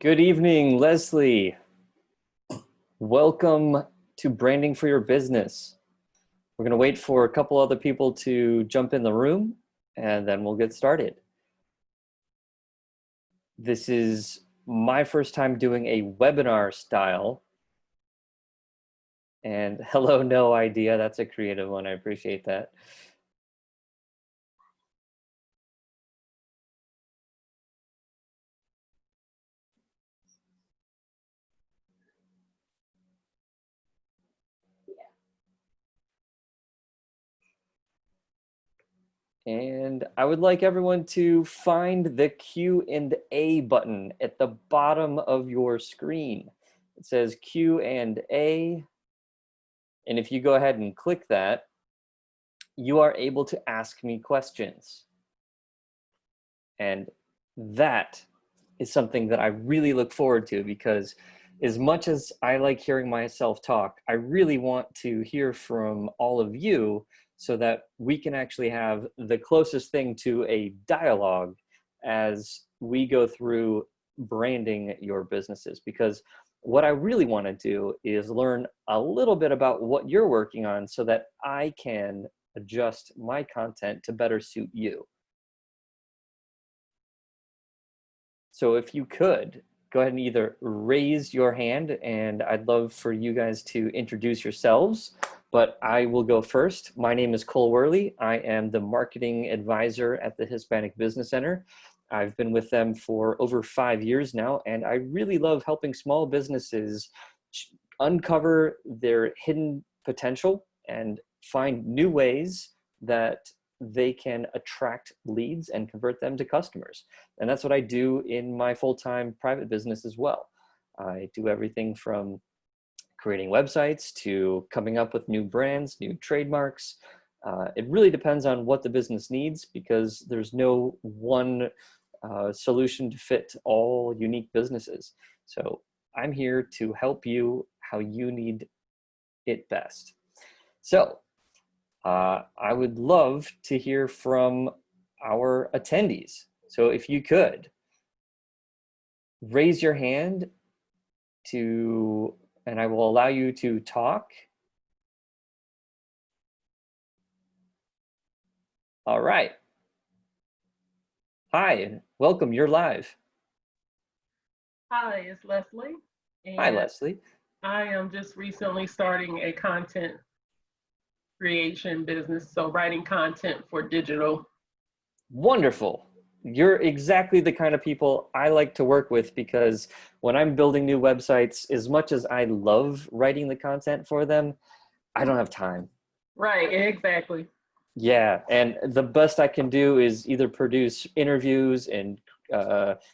Good evening, Leslie. Welcome to Branding for Your Business. We're going to wait for a couple other people to jump in the room, and then we'll get started. This is my first time doing a webinar style. And hello, no idea. That's a creative one. I appreciate that. And I would like everyone to find the Q&A button at the bottom of your screen. It says Q&A. And if you go ahead and click that, you are able to ask me questions. And that is something that I really look forward to, because as much as I like hearing myself talk, I really want to hear from all of you so that we can actually have the closest thing to a dialogue as we go through branding your businesses. Because what I really want to do is learn a little bit about what you're working on so that I can adjust my content to better suit you. So if you could, go ahead and either raise your hand, and I'd love for you guys to introduce yourselves, but I will go first. My name is Cole Worley. I am the marketing advisor at the Hispanic Business Center. I've been with them for over 5 years now, and I really love helping small businesses uncover their hidden potential and find new ways that they can attract leads and convert them to customers. And that's what I do in my full-time private business as well. I do everything from creating websites to coming up with new brands, new trademarks. It really depends on what the business needs, because there's no one solution to fit all unique businesses. So I'm here to help you how you need it best. So I would love to hear from our attendees. So if you could raise your hand and I will allow you to talk. All right. Hi, welcome, you're live. Hi, it's Leslie. Hi, Leslie. I am just recently starting a content creation business, so writing content for digital. Wonderful. You're exactly the kind of people I like to work with, because when I'm building new websites, as much as I love writing the content for them, I don't have time. Right, exactly. Yeah, and the best I can do is either produce interviews, and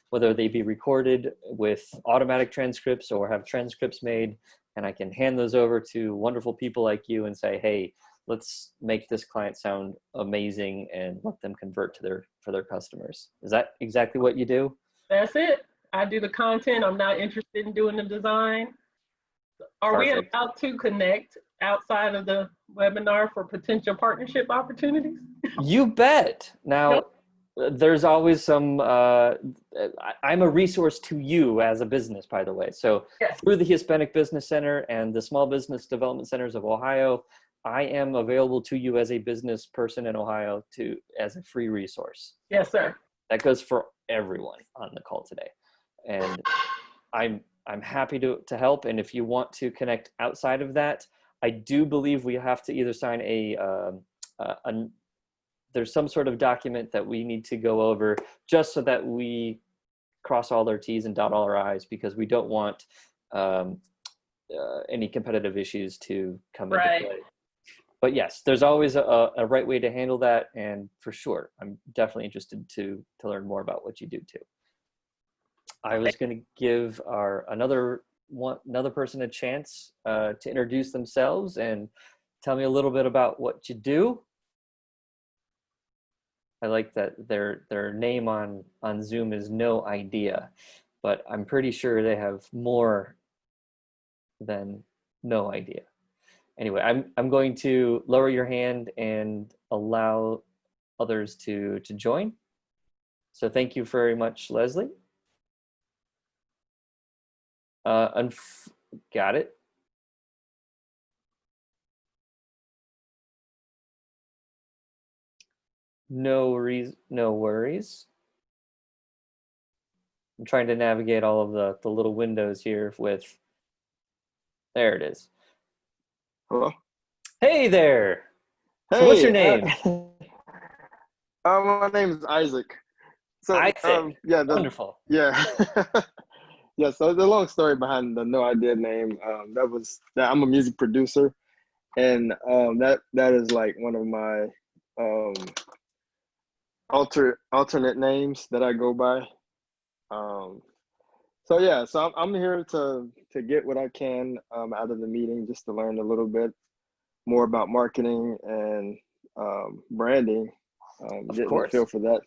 whether they be recorded with automatic transcripts or have transcripts made, and I can hand those over to wonderful people like you and say, hey, let's make this client sound amazing and let them convert to for their customers. Is that exactly what you do? That's it. I do the content. I'm not interested in doing the design. Are Perfect. we allowed to connect outside of the webinar for potential partnership opportunities? You bet. Now, there's always some, I'm a resource to you as a business, by the way. So Yes. Through the Hispanic Business Center and the Small Business Development Centers of Ohio, I am available to you as a business person in Ohio as a free resource. Yes, sir. That goes for everyone on the call today. And I'm happy to help. And if you want to connect outside of that, I do believe we have to either sign there's some sort of document that we need to go over, just so that we cross all our T's and dot all our I's, because we don't want any competitive issues to come into play. But yes, there's always a right way to handle that, and for sure, I'm definitely interested to learn more about what you do too. I was going to give another person a chance to introduce themselves and tell me a little bit about what you do. I like that their name on Zoom is No Idea, but I'm pretty sure they have more than no idea. Anyway, I'm going to lower your hand and allow others to join. So thank you very much, Leslie. Got it. No worries. I'm trying to navigate all of the little windows here with, there it is. Hello. Hey there. So what's your Hey, name? my name is Isaac. So, Isaac. yeah, Wonderful. yeah, yeah. So the long story behind the No Idea name. That was that I'm a music producer, and that is like one of my um alternate names that I go by. Um, so yeah, so I'm here to get what I can out of the meeting, just to learn a little bit more about marketing and branding, Of getting the course. feel for that.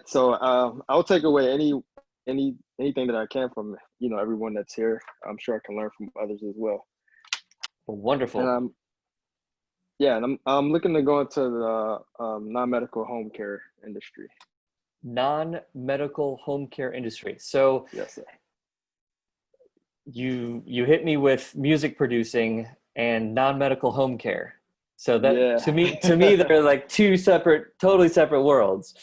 So I'll take away anything that I can from everyone that's here. I'm sure I can learn from others as well. Well, And wonderful. I'm looking to go into the non-medical home care industry. Non-medical home care industry. So Yes, sir. you hit me with music producing and non-medical home care. So that Yeah. to me they're like two totally separate worlds.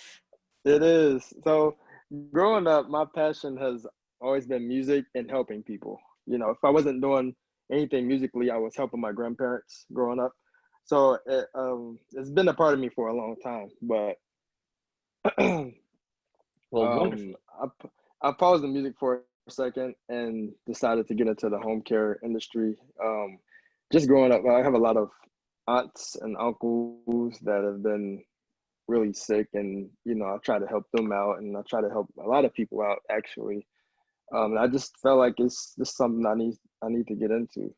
It is. So growing up, my passion has always been music and helping people. If I wasn't doing anything musically, I was helping my grandparents growing up. So it's been a part of me for a long time. But Well, um, wonderful. I paused the music for a second and decided to get into the home care industry. Just growing up, I have a lot of aunts and uncles that have been really sick, and I try to help them out, and I try to help a lot of people out actually. I just felt like it's just something I need to get into.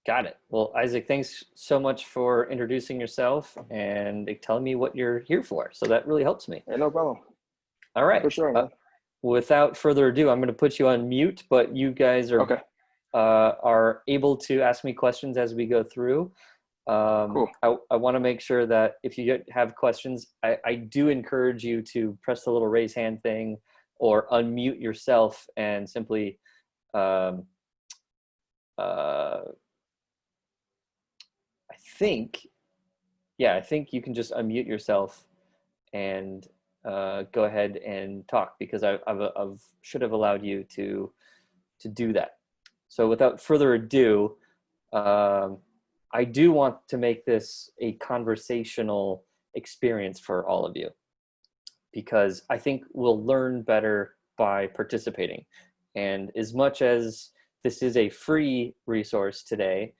Got it. Well, Isaac, thanks so much for introducing yourself and telling me what you're here for. So that really helps me. Hey, no problem. All For right. sure, man. Without further ado, I'm going to put you on mute, but you guys Okay, are able to ask me questions as we go through. cool. I want to make sure that if you have questions, I do encourage you to press the little raise hand thing or unmute yourself and simply um, uh, I think, yeah, I think you can just unmute yourself and go ahead and talk, because I've should have allowed you to do that. So without further ado, um, I do want to make this a conversational experience for all of you, because I think we'll learn better by participating. And as much as this is a free resource today,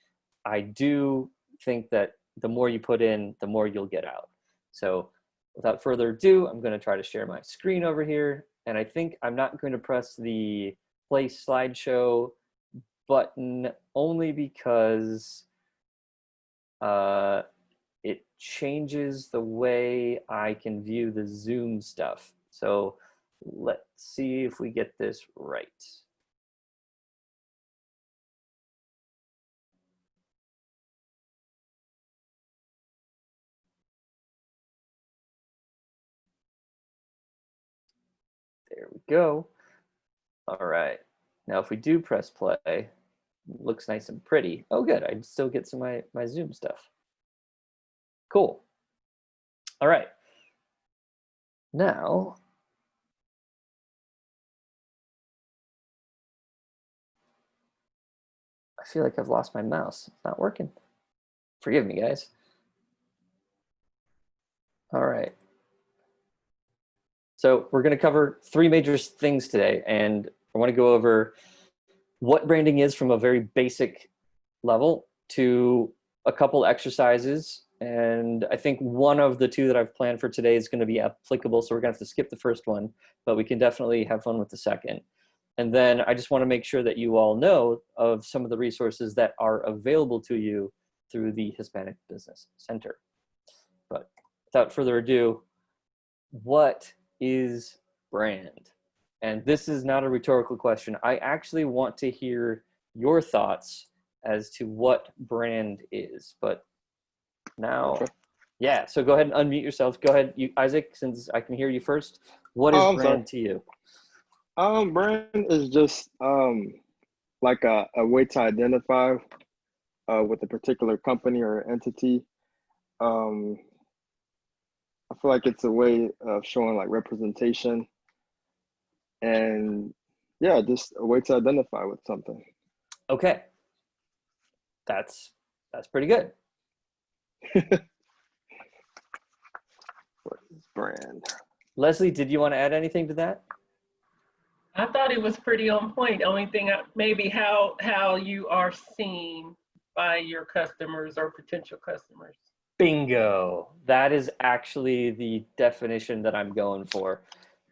I do think that the more you put in, the more you'll get out. So without further ado, I'm going to try to share my screen over here. And I think I'm not going to press the play slideshow button only because uh, it changes the way I can view the Zoom stuff. So let's see if we get this right. There we go. All right. Now, if we do press play, it looks nice and pretty. Oh, good. I still get some of my Zoom stuff. Cool. All right. Now, I feel like I've lost my mouse. It's not working. Forgive me, guys. All right. So we're going to cover three major things today, and I want to go over what branding is from a very basic level to a couple exercises. And I think one of the two that I've planned for today is going to be applicable, so we're going to have to skip the first one, but we can definitely have fun with the second. And then I just want to make sure that you all know of some of the resources that are available to you through the Hispanic Business Center. But without further ado, what is brand? And this is not a rhetorical question. I actually want to hear your thoughts as to what brand is. But now, Okay. yeah, so go ahead and unmute yourself. Go ahead, Isaac, since I can hear you first. What is Oh, I'm sorry. brand to you? Brand is just like a way to identify with a particular company or entity. Um, I feel like it's a way of showing like representation and yeah, just a way to identify with something. Okay, that's pretty good. What is brand? Leslie, did you want to add anything to that? I thought it was pretty on point. Only thing, maybe how you are seen by your customers or potential customers. Bingo. That is actually the definition that I'm going for.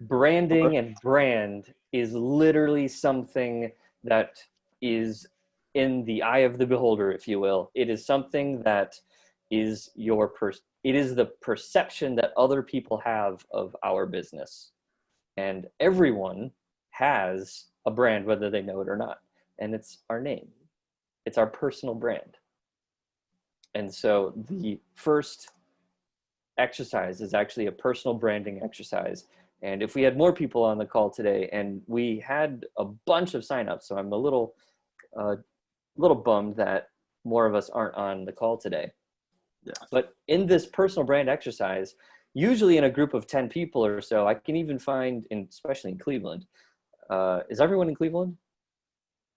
Branding and brand is literally something that is in the eye of the beholder, if you will. It is something that is it is the perception that other people have of our business. And everyone has a brand, whether they know it or not. And it's our name. It's our personal brand. And so the first exercise is actually a personal branding exercise. And if we had more people on the call today, and we had a bunch of signups, so I'm a little bummed that more of us aren't on the call today. Yeah. But in this personal brand exercise, usually in a group of 10 people or so, I can even find, especially in Cleveland, is everyone in Cleveland?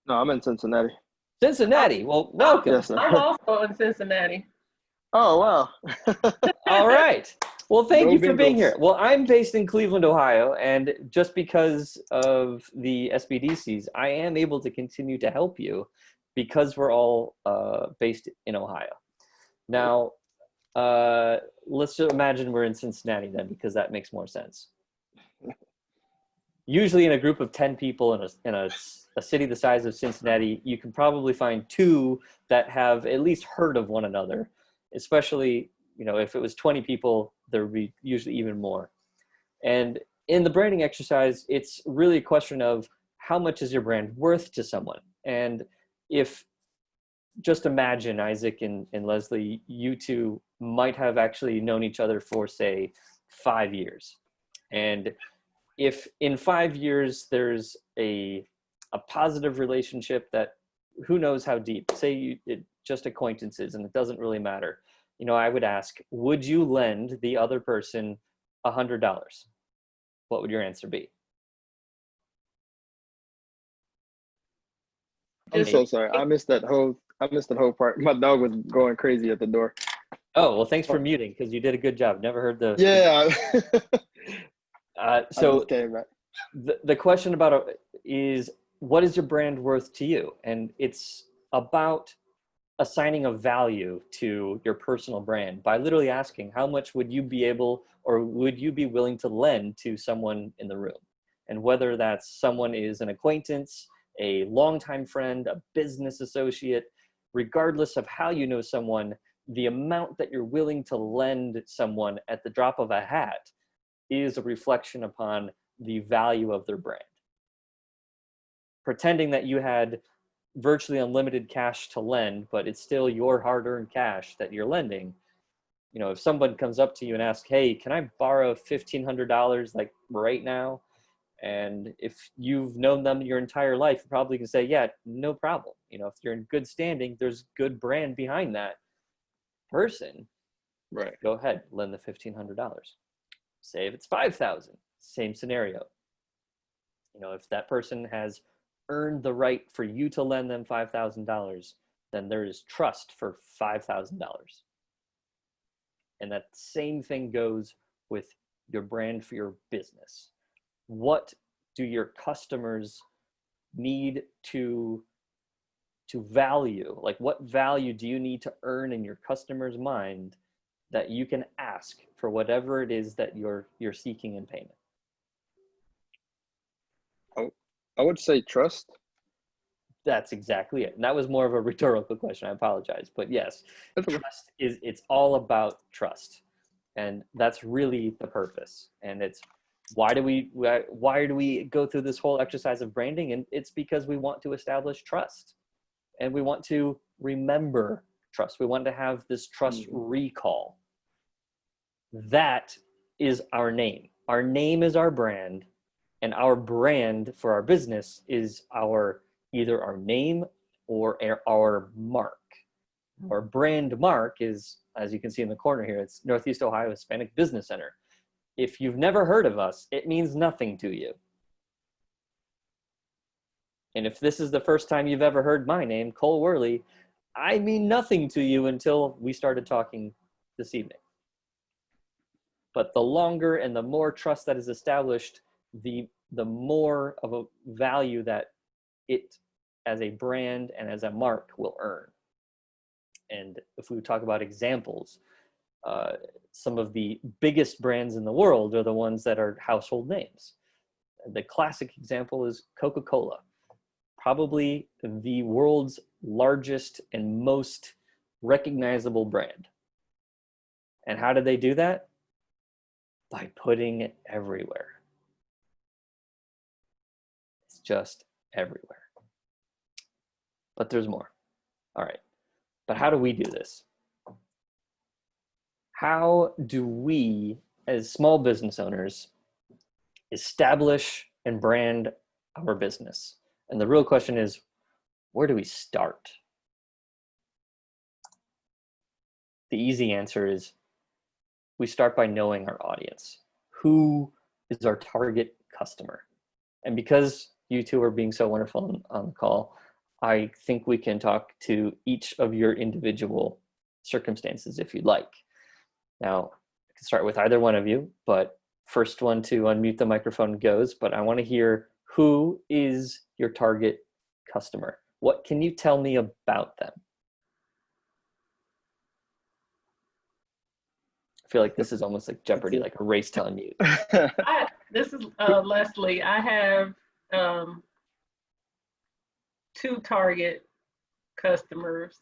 No, I'm in Cincinnati. Cincinnati. Well, welcome. Yes, sir. I'm also in Cincinnati. Oh, wow. All right. Well, thank Go you for being Bengals. here. Well, I'm based in Cleveland, Ohio, and just because of the SBDCs, I am able to continue to help you because we're all based in Ohio. Now, let's just imagine we're in Cincinnati then, because that makes more sense. Usually in a group of 10 people in a city the size of Cincinnati, you can probably find two that have at least heard of one another, especially, if it was 20 people, there would be usually even more. And in the branding exercise, it's really a question of how much is your brand worth to someone? And if, just imagine, Isaac and Leslie, you two might have actually known each other for, say, 5 years. And if in 5 years there's a positive relationship that who knows how deep, say just acquaintances and it doesn't really matter, I would ask, would you lend the other person $100? What would your answer be? I'm so sorry. I missed that whole part. My dog was going crazy at the door. Oh, well, thanks for muting, because you did a good job. Never heard the... Yeah. So I just came back. the question about is, what is your brand worth to you? And it's about assigning a value to your personal brand by literally asking, how much would you be able, or would you be willing to lend to someone in the room? And whether that's someone is an acquaintance, a longtime friend, a business associate, regardless of how you know someone, the amount that you're willing to lend someone at the drop of a hat is a reflection upon the value of their brand. Pretending that you had virtually unlimited cash to lend, but it's still your hard-earned cash that you're lending. If someone comes up to you and asks, hey, can I borrow $1,500 like right now? And if you've known them your entire life, you probably can say, yeah, no problem. If you're in good standing, there's good brand behind that person. Right. Go ahead, lend the $1,500. Say if it's $5,000, same scenario. If that person has earned the right for you to lend them $5,000, then there is trust for $5,000. And that same thing goes with your brand for your business. What do your customers need to value? Like, what value do you need to earn in your customer's mind that you can ask for whatever it is that you're seeking in payment? I would say trust. That's exactly it. And that was more of a rhetorical question. I apologize. But yes, trust it's all about trust. And that's really the purpose. And it's why do we go through this whole exercise of branding? And it's because we want to establish trust. And we want to remember trust. We want to have this trust recall. That is our name. Our name is our brand. And our brand for our business is either our name or our mark. Our brand mark is, as you can see in the corner here, it's Northeast Ohio Hispanic Business Center. If you've never heard of us, it means nothing to you. And if this is the first time you've ever heard my name, Cole Worley, I mean nothing to you until we started talking this evening. But the longer and the more trust that is established, the more of a value that it as a brand and as a mark will earn. And if we talk about examples, some of the biggest brands in the world are the ones that are household names. The classic example is Coca-Cola, probably the world's largest and most recognizable brand. And how did they do that? By putting it everywhere. It's just everywhere. But there's more. All right. But how do we do this? How do we, as small business owners, establish and brand our business? And the real question is, where do we start? The easy answer is we start by knowing our audience. Who is our target customer? And because you two are being so wonderful on the call, I think we can talk to each of your individual circumstances if you'd like. Now, I can start with either one of you, but first one to unmute the microphone goes, but I want to hear, who is your target customer? What can you tell me about them? I feel like this is almost like Jeopardy, like a race to unmute. This is Leslie. I have 2 target customers.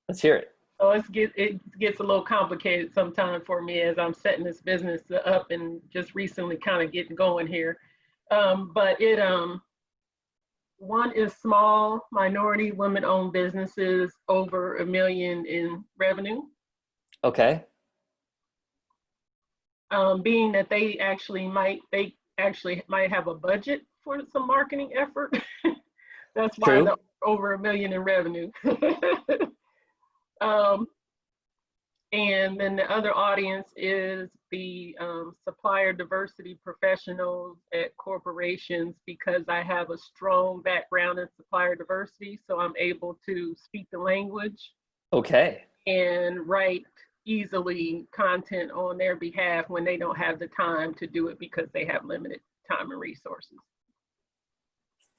Let's hear it. So it gets a little complicated sometimes for me as I'm setting this business up and just recently kind of getting going here. But one is small minority women-owned businesses over $1 million in revenue. Okay. Being that they actually might have a budget for some marketing effort. That's why True. they're over $1 million in revenue. And then the other audience is the supplier diversity professionals at corporations, because I have a strong background in supplier diversity, so I'm able to speak the language. Okay. And write easily content on their behalf when they don't have the time to do it because they have limited time and resources.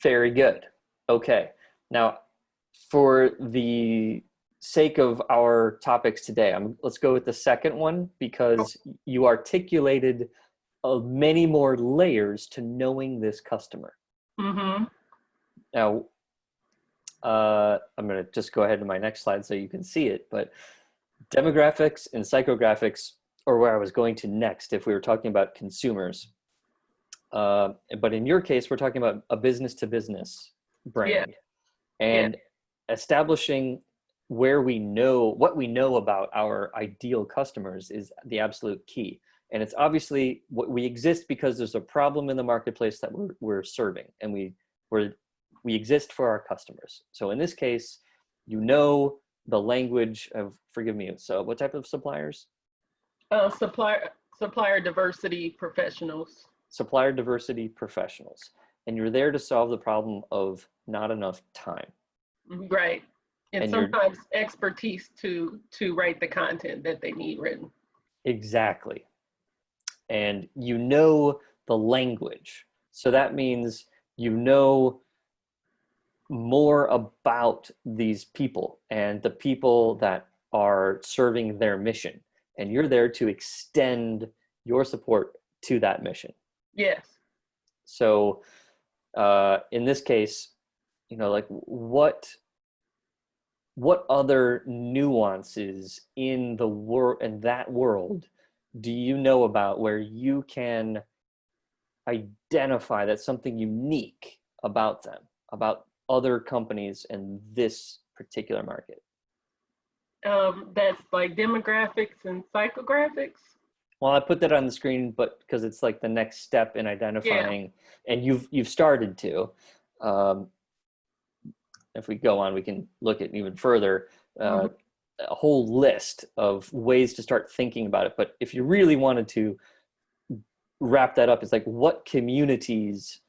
Very good. Okay. Now, for the sake of our topics today, let's go with the second one, because you articulated many more layers to knowing this customer. Mm-hmm. Now, I'm going to just go ahead to my next slide so you can see it, but demographics and psychographics are where I was going to next if we were talking about consumers. But in your case, we're talking about a business-to-business brand. Yeah. And establishing what we know about our ideal customers is the absolute key. And it's obviously we exist because there's a problem in the marketplace that we're serving, and we exist for our customers. So in this case, you know the language of, forgive me, so what type of suppliers? Supplier diversity professionals. Supplier diversity professionals. And you're there to solve the problem of not enough time. Right. And sometimes expertise to write the content that they need written. Exactly. And you know the language. So that means you know more about these people and the people that are serving their mission. And you're there to extend your support to that mission. Yes. So in this case, like what other nuances in that world do you know about where you can identify that's something unique about them, about other companies in this particular market? That's like demographics and psychographics. Well, I put that on the screen, but because it's like the next step in identifying, and you've started to. Um, if we go on, we can look at even further. Mhm. A whole list of ways to start thinking about it. But if you really wanted to wrap that up, it's like, what communities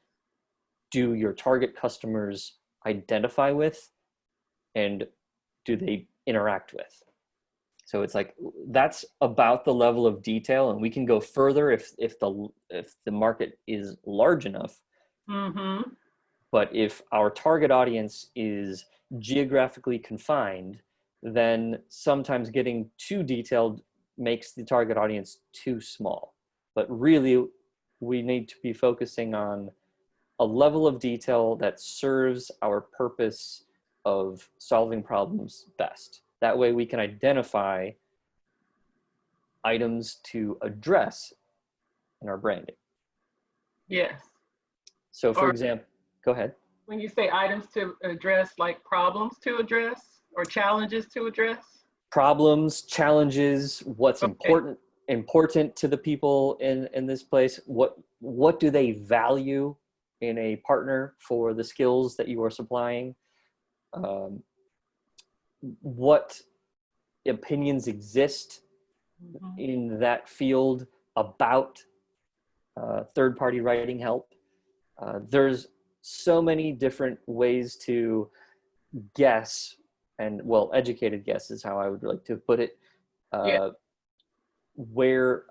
do your target customers identify with, and do they interact with? So it's like, that's about the level of detail, and we can go further if the market is large enough. Mm-hmm. But if our target audience is geographically confined, then sometimes getting too detailed makes the target audience too small. But really, we need to be focusing on a level of detail that serves our purpose of solving problems best. That way we can identify items to address in our branding. Yes. So for Or example, go ahead. when you say items to address, like problems to address or challenges to address? Problems, challenges, what's Okay. important to the people in this place, what do they value in a partner for the skills that you are supplying, what opinions exist Mhm. in that field about third-party writing help. There's so many different ways to guess, and well, educated guess is how I would like to put it, Yeah. uh, where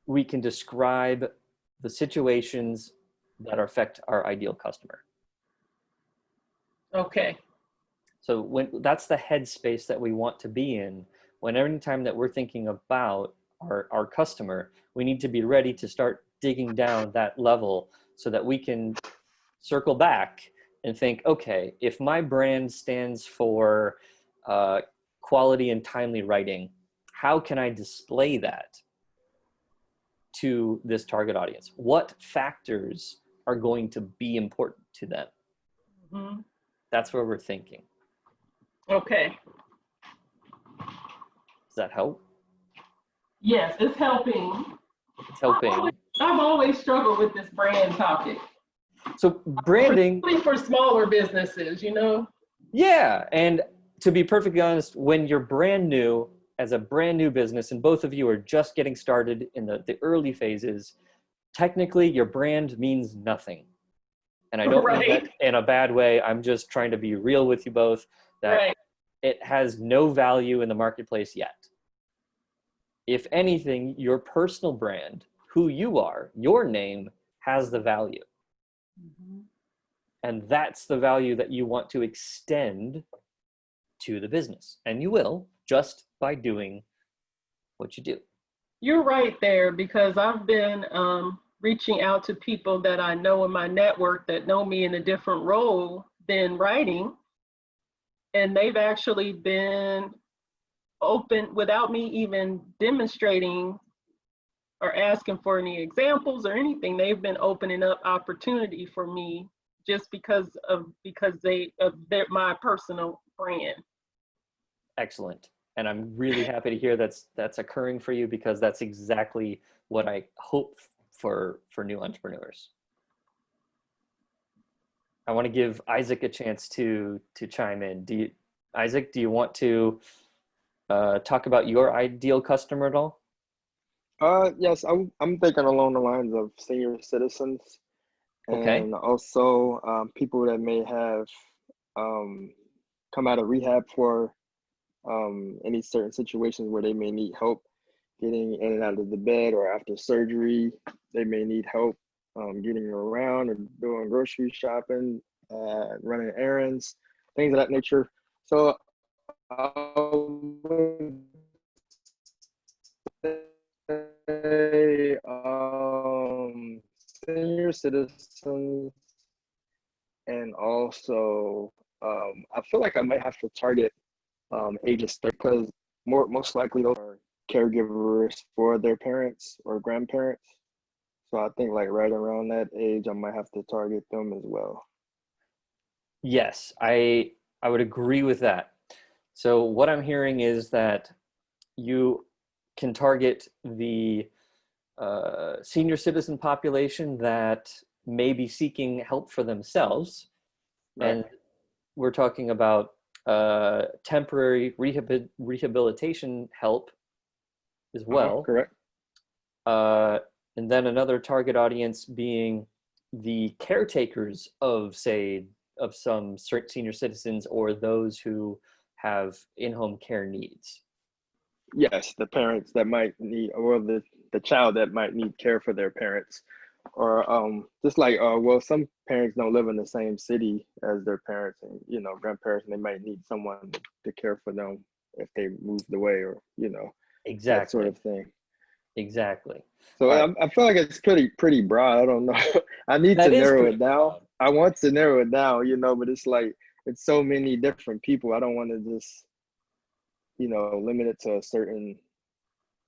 we can describe the situations that affect our ideal customer. Okay. So when that's the headspace that we want to be in, when every time that we're thinking about our customer, we need to be ready to start digging down that level so that we can circle back and think, okay, if my brand stands for quality and timely writing, how can I display that to this target audience? What factors are going to be important to them? Mhm. That's where we're thinking. Okay. Does that help? Yes, it's helping. It's helping. I've always struggled with this brand topic, So branding, particularly for smaller businesses, you know? yeah. And to be perfectly honest, when you're brand new, as a brand new business, and both of you are just getting started in the early phases, technically your brand means nothing. And I don't mean that Right. in a bad way. I'm just trying to be real with you both that Right. it has no value in the marketplace yet. If anything, your personal brand, who you are, your name has the value. Mhm. And that's the value that you want to extend to the business. And you will just by doing what you do. You're right there because I've been reaching out to people that I know in my network that know me in a different role than writing. And they've actually been open without me even demonstrating or asking for any examples or anything. They've been opening up opportunity for me just because my personal brand. Excellent. And I'm really happy to hear that's occurring for you, because that's exactly what I hope for new entrepreneurs. I want to give Isaac a chance to chime in. Isaac, do you want to talk about your ideal customer at all? Yes, I'm thinking along the lines of senior citizens Okay. and also people that may have um, come out of rehab for any certain situations where they may need help getting in and out of the bed, or after surgery, they may need help getting around or doing grocery shopping, running errands, things of that nature. So I would say senior citizens, and also I feel like I might have to target ages 30, because most likely those are caregivers for their parents or grandparents. So I think like right around that age, I might have to target them as well. Yes, I would agree with that. So what I'm hearing is that you can target the senior citizen population that may be seeking help for themselves. Right. And we're talking about temporary rehabilitation help as well. Correct. And then another target audience being the caretakers of, say, of some senior citizens or those who have in-home care needs. Yes, the parents that might need, or the child that might need care for their parents, or just like well, some parents don't live in the same city as their parents and grandparents, and they might need someone to care for them if they moved away, or that sort Exactly. of thing. Exactly. So All right. I feel like it's pretty broad. I don't know. I need to That is narrow pretty it down. broad. I want to narrow it down, but it's like it's so many different people. I don't want to just limit it to a certain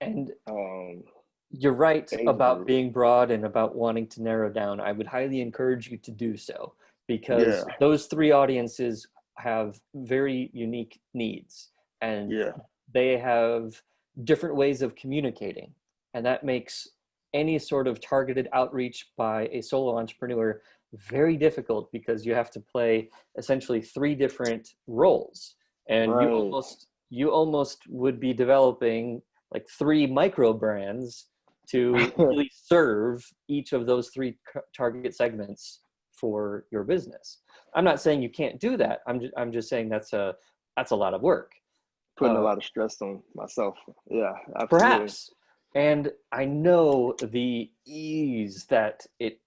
And um you're right age about group. being broad and about wanting to narrow down. I would highly encourage you to do so because Yeah, those three audiences have very unique needs and yeah, they have different ways of communicating. And that makes any sort of targeted outreach by a solo entrepreneur very difficult because you have to play essentially three different roles. And right. you almost would be developing like three micro brands to really serve each of those three target segments for your business. I'm not saying you can't do that. I'm just saying that's a lot of work. Putting a lot of stress on myself. Yeah, absolutely. Perhaps. And I know the ease that it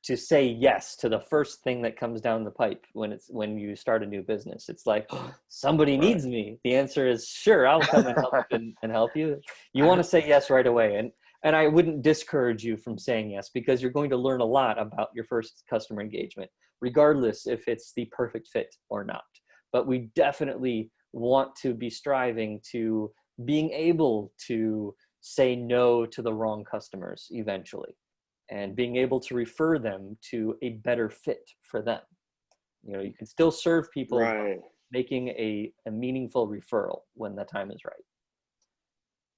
to say yes to the first thing that comes down the pipe when you start a new business. It's like, oh, somebody Right. needs me. The answer is sure, I'll come and help you. You want to say yes right away. And I wouldn't discourage you from saying yes because you're going to learn a lot about your first customer engagement, regardless if it's the perfect fit or not. But we definitely want to be striving to being able to say no to the wrong customers eventually and being able to refer them to a better fit for them. You can still serve people, but Right. making a meaningful referral when the time is right.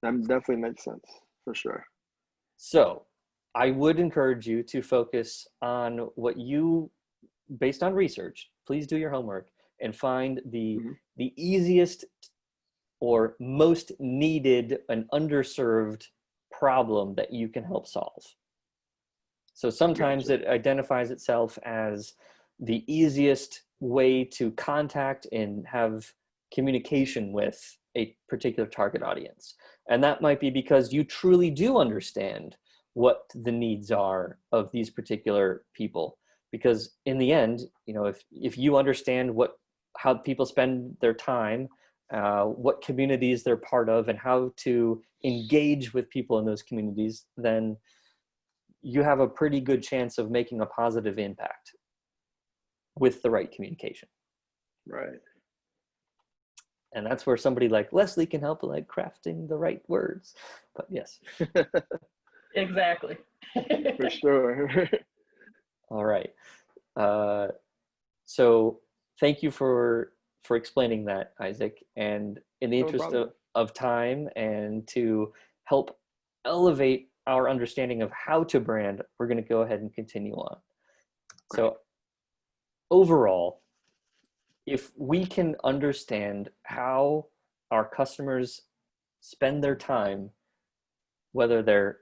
That definitely makes sense for sure. So I would encourage you to focus on what you, based on research, please do your homework and find the easiest or most needed and underserved problem that you can help solve. So sometimes Gotcha. it identifies itself as the easiest way to contact and have communication with a particular target audience. And that might be because you truly do understand what the needs are of these particular people. Because in the end, if you understand how people spend their time, what communities they're part of, and how to engage with people in those communities, then you have a pretty good chance of making a positive impact with the right communication. Right. And that's where somebody like Leslie can help, like crafting the right words. But yes. Exactly. For sure. All right. So thank you for explaining that, Isaac. And in the No interest problem. of time and to help elevate our understanding of how to brand, we're going to go ahead and continue on. So overall, if we can understand how our customers spend their time, whether they're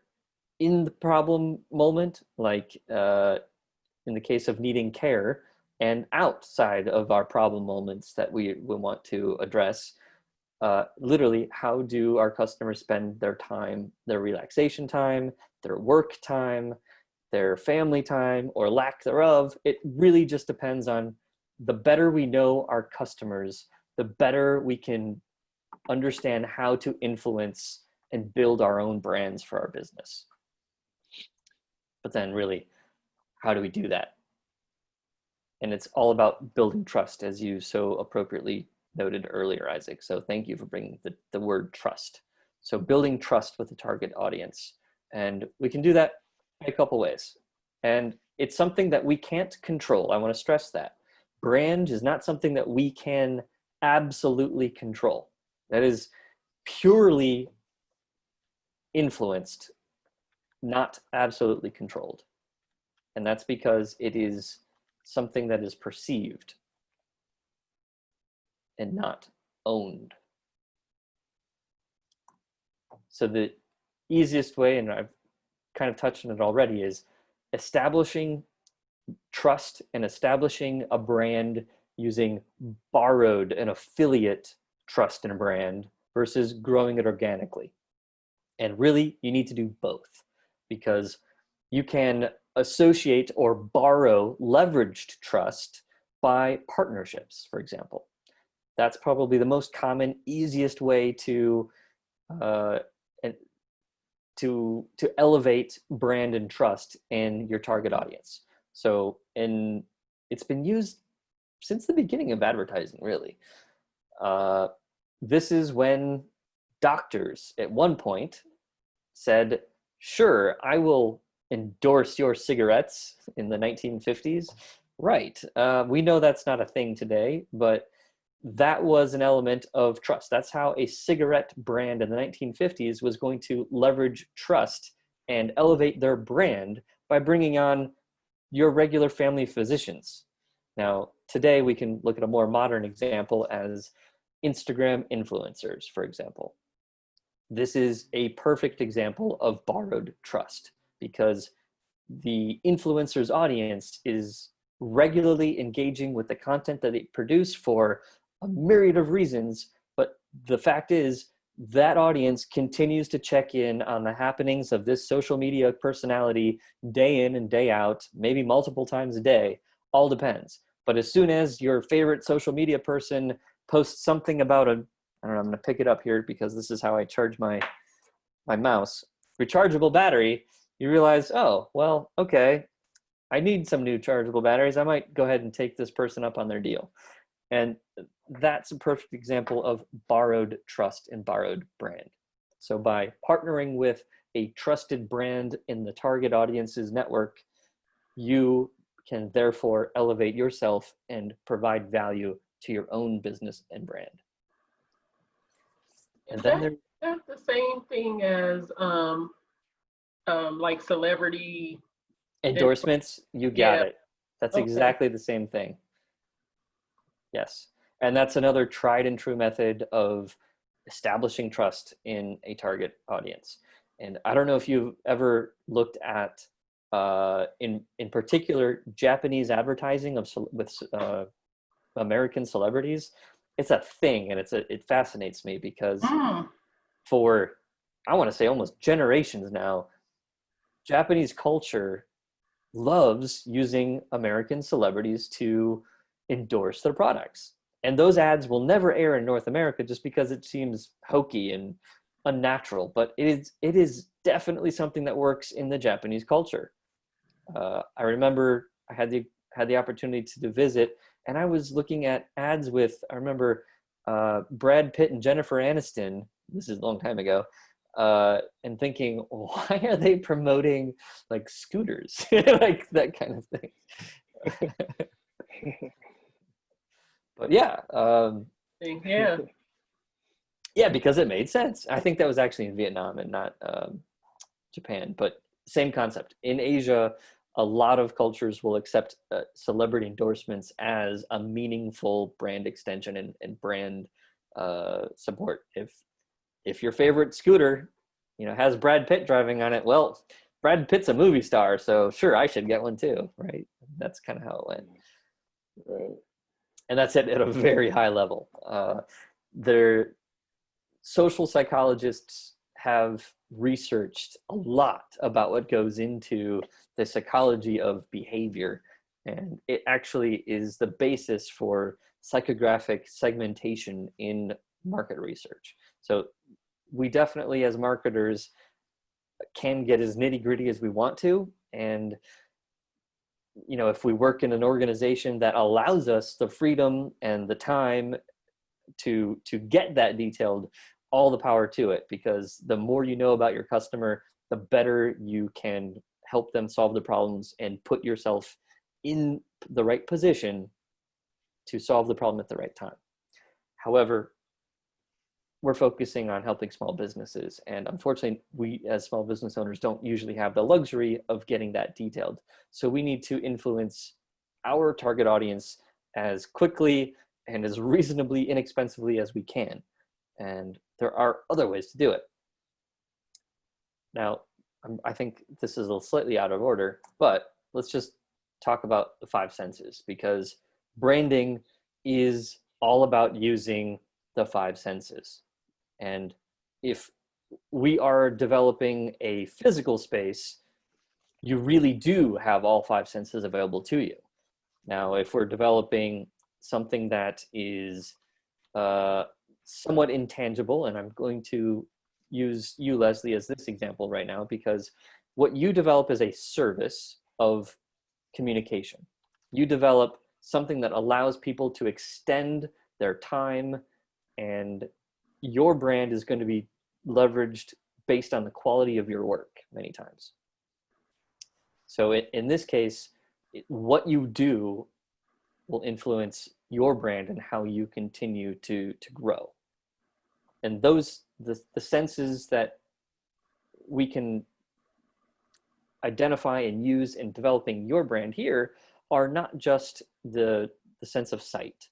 in the problem moment, like in the case of needing care, and outside of our problem moments that we want to address, literally, how do our customers spend their time, their relaxation time, their work time, their family time, or lack thereof? It really just depends on the better we know our customers, the better we can understand how to influence and build our own brands for our business. But then really, how do we do that? And it's all about building trust, as you so appropriately noted earlier, Isaac. So thank you for bringing the word trust. So building trust with the target audience. And we can do that in a couple ways. And it's something that we can't control. I want to stress that. Brand is not something that we can absolutely control. That is purely influenced not absolutely controlled. And that's because it is something that is perceived and not owned. So the easiest way, and I've kind of touched on it already, is establishing trust and establishing a brand using borrowed and affiliate trust in a brand versus growing it organically. And really, you need to do both, because you can associate or borrow leveraged trust by partnerships, for example. That's probably the most common, easiest way to elevate brand and trust in your target audience. So, and it's been used since the beginning of advertising, really. This is when doctors at one point said, sure, I will endorse your cigarettes in the 1950s. Right. We know that's not a thing today, but that was an element of trust. That's how a cigarette brand in the 1950s was going to leverage trust and elevate their brand by bringing on your regular family physicians. Now, today we can look at a more modern example as Instagram influencers, for example. This is a perfect example of borrowed trust, because the influencer's audience is regularly engaging with the content that they produce for a myriad of reasons, but the fact is that audience continues to check in on the happenings of this social media personality day in and day out, maybe multiple times a day, all depends. But as soon as your favorite social media person posts something about I don't know, I'm gonna pick it up here because this is how I charge my mouse, rechargeable battery, you realize, oh, well, okay, I need some new chargeable batteries. I might go ahead and take this person up on their deal. And that's a perfect example of borrowed trust and borrowed brand. So by partnering with a trusted brand in the target audience's network, you can therefore elevate yourself and provide value to your own business and brand. And then that's the same thing as like celebrity endorsements. You got it. That's exactly the same thing. Yes. And that's another tried and true method of establishing trust in a target audience. And I don't know if you've ever looked at, in particular, Japanese advertising with American celebrities. It's a thing, and it fascinates me because for, I want to say, almost generations now, Japanese culture loves using American celebrities to endorse their products. And those ads will never air in North America just because it seems hokey and unnatural, but it is definitely something that works in the Japanese culture. I remember I had the opportunity to visit, and I was looking at ads with, I remember Brad Pitt and Jennifer Aniston, this is a long time ago, and thinking, why are they promoting like scooters? Like that kind of thing. But yeah. Yeah, because it made sense. I think that was actually in Vietnam and not Japan, but same concept. In Asia, a lot of cultures will accept celebrity endorsements as a meaningful brand extension and brand support. If your favorite scooter, has Brad Pitt driving on it, well, Brad Pitt's a movie star, so sure, I should get one too, right? That's kind of how it went. Right. And that's at a very high level. Social psychologists have researched a lot about what goes into the psychology of behavior, and it actually is the basis for psychographic segmentation in market research. So we definitely, as marketers, can get as nitty-gritty as we want to, and if we work in an organization that allows us the freedom and the time to get that detailed, all the power to it, because the more you know about your customer, the better you can help them solve the problems and put yourself in the right position to solve the problem at the right time. However, we're focusing on helping small businesses. And unfortunately, we as small business owners don't usually have the luxury of getting that detailed. So we need to influence our target audience as quickly and as reasonably inexpensively as we can. And there are other ways to do it. Now, I think this is a little slightly out of order, but let's just talk about the five senses, because branding is all about using the five senses. And if we are developing a physical space, you really do have all five senses available to you. Now, if we're developing something that is somewhat intangible, and I'm going to use you, Leslie, as this example right now, because what you develop is a service of communication. You develop something that allows people to extend their time, and your brand is going to be leveraged based on the quality of your work many times. So in this case, what you do will influence your brand and how you continue to grow. And those, the senses that we can identify and use in developing your brand here are not just the sense of sight,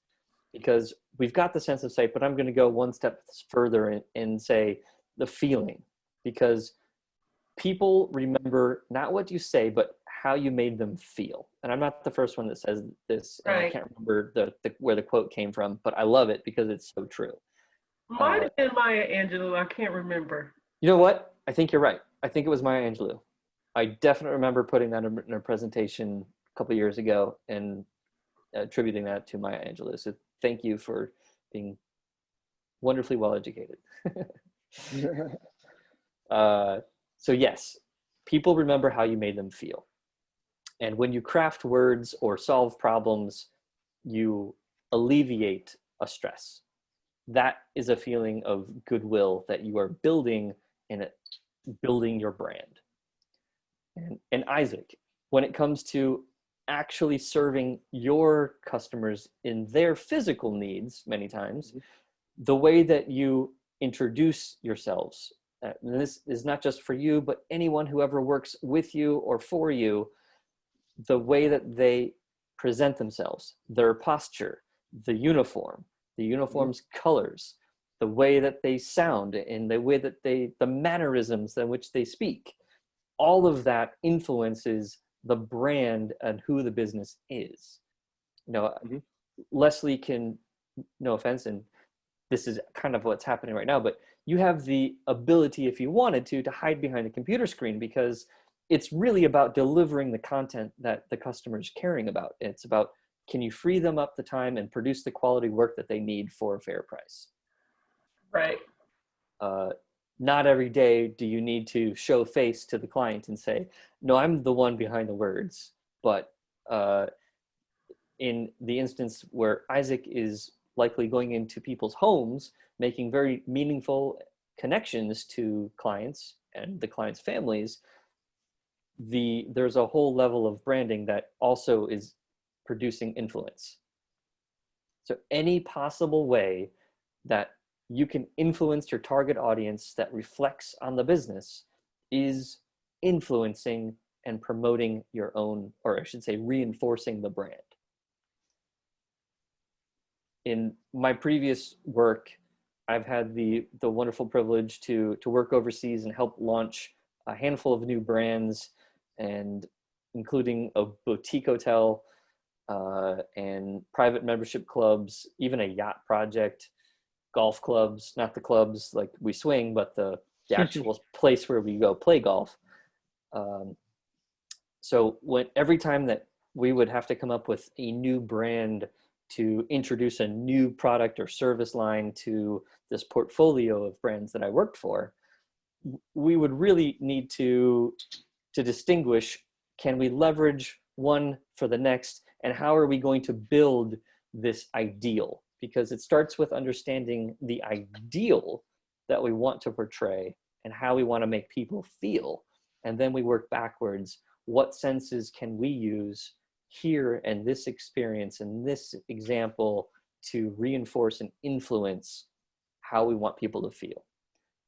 because we've got the sense of sight, but I'm going to go one step further and say the feeling, because people remember not what you say, but how you made them feel. And I'm not the first one that says this, and I can't remember where the quote came from, but I love it because it's so true. Might have been Maya Angelou. I can't remember. You know what? I think you're right. I think it was Maya Angelou. I definitely remember putting that in a presentation a couple of years ago and attributing that to Maya Angelou. So thank you for being wonderfully well educated. So yes, people remember how you made them feel. And when you craft words or solve problems, you alleviate a stress. That is a feeling of goodwill that you are building in building your brand. And Isaac, when it comes to actually serving your customers in their physical needs, many times, the way that you introduce yourselves, and this is not just for you, but anyone who ever works with you or for you, the way that they present themselves, their posture, the uniform's colors, the way that they sound, and the way that the mannerisms in which they speak, all of that influences the brand and who the business is. You know, Leslie can, no offense, and this is kind of what's happening right now, but you have the ability, if you wanted to hide behind a computer screen, because it's really about delivering the content that the customer's caring about. It's about, can you free them up the time and produce the quality work that they need for a fair price? Right. Not every day do you need to show face to the client and say, no, I'm the one behind the words. But in the instance where Isaac is likely going into people's homes, making very meaningful connections to clients and the clients' families, there's a whole level of branding that also is producing influence. So any possible way that you can influence your target audience that reflects on the business is influencing and promoting your own, or I should say, reinforcing the brand. In my previous work, I've had the wonderful privilege to work overseas and help launch a handful of new brands, and including a boutique hotel and private membership clubs, even a yacht project, golf clubs, not the clubs like we swing, but the actual place where we go play golf. So every time that we would have to come up with a new brand to introduce a new product or service line to this portfolio of brands that I worked for, we would really need to distinguish, can we leverage one for the next, and how are we going to build this ideal? Because it starts with understanding the ideal that we want to portray and how we want to make people feel. And then we work backwards. What senses can we use here and this experience and this example to reinforce and influence how we want people to feel.